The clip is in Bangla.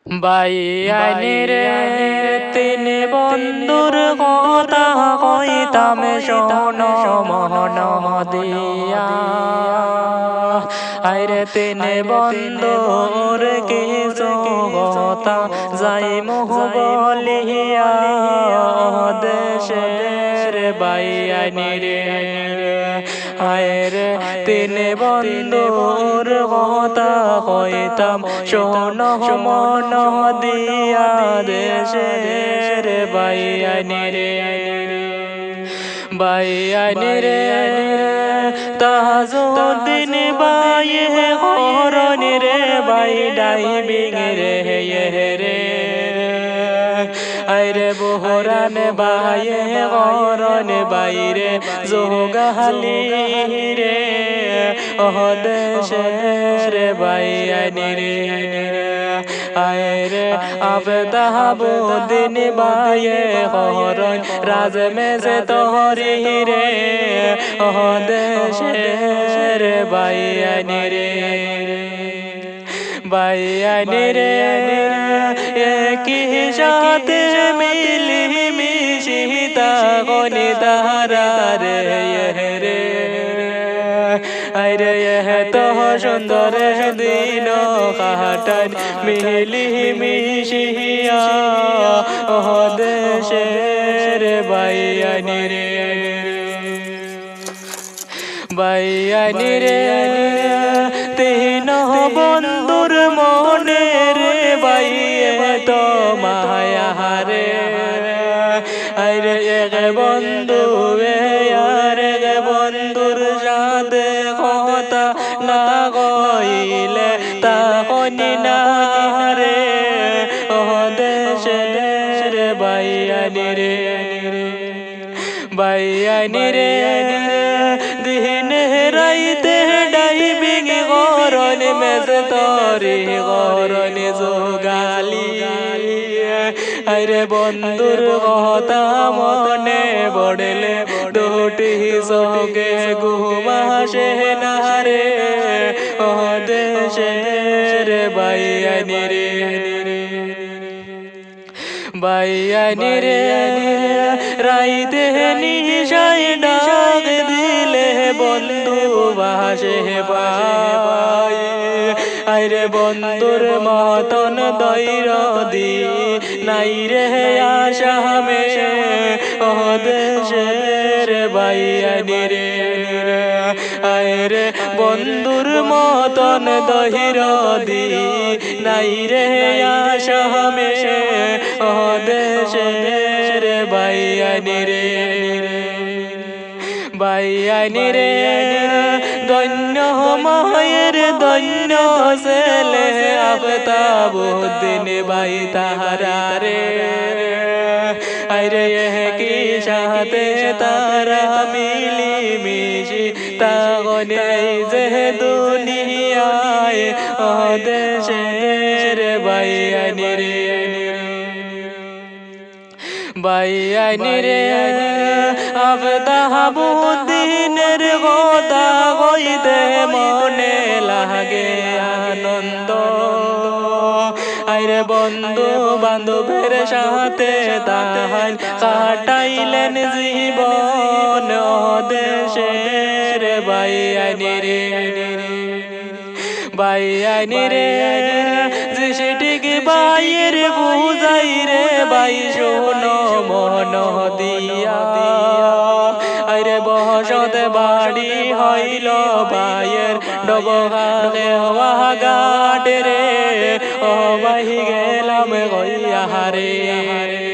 বাইয়ানির তিন বন্ধুর কথা কইতাম শোনো মহন দিয়া আইরে তিন বন্ধুর কিছু কথা যাই মোহ বলিয়া দেশের বাইয়ানির আয়রে তিন বন্ধুর কথা কইতাম শোনো মন দিয়া দেশের বাইয়ানির বাইয়ানির তাজউদ্দিন বাইয়ে হরণ রে বাই ডাইবিং রে আইরে বহরান বাইয়ে হরণ বাইরে জোগালি রে ওহ দেশের বাইয়ানির আয়রে আফতাবুদ্দিন বাইয়ে হরণ রাজ মেজে তোহরি রে ওহ দেশের বাইয়ানির বাইয়ানির একই সাথে মিলি মিশিতা গনি তাহারা রে আইরে তো সুন্দর দিন কাটান মিলি মিশিয়া ওহ দেশের বাইয়ানির বাইয়ানির তিন বন্ধুর মনে রে বাইয়ে তো মায়া রে আইরে এক বন্ধু আর এক বন্ধুর সাথে কথা না কইলে তা কনি না রে ওহ দেশের বাইয়ানির বাইয়ানির দিন রাইতে ডাইবিং গরন মেজ তরি গরন জোগালি আরে বন্ধুর কথা মনে পড়লে দুটি চোখে ঘুম আসে না রে ওহ দেশের বাইয়ানির বাইয়ানির রাইতে নিশাই ডাক দিলে বন্ধু বাসে পায় আইরে বন্ধুর মতন দৈর দি নাই রে আসামে ওহ দেশের বাইয়ানির আইরে বন্ধুর মতন দৈর দি নাই রে আসামে ওহ দেশের বাইয়ানির বাইয়ানির দৈন্য মায়ের দৈন্য ছেলে আফতাবুদ্দিন বাই তাহারা রে আইরে কি সাথে তারা মিলি মিশি তাগনে যে দুনিয়ায় ওহ দেশের বাইয়ানির বাইয়ানির আফতাবুদ্দিনের কথা কইতে মনে লাগে আনন্দ আইরে বন্ধু বান্ধবের সাথে তাহার কাটাইলেন জীবন দেশের বাইয়ানির বাইয়ানির দৃষ্টিক বাইয়ের বুঝাই রে বাই শোনো মন দিয়া আরে বসত বাড়ি হইল বাইয়ের ডবগালে হওয়া ঘাট রে ও বাহি গেলাম গইয়া রে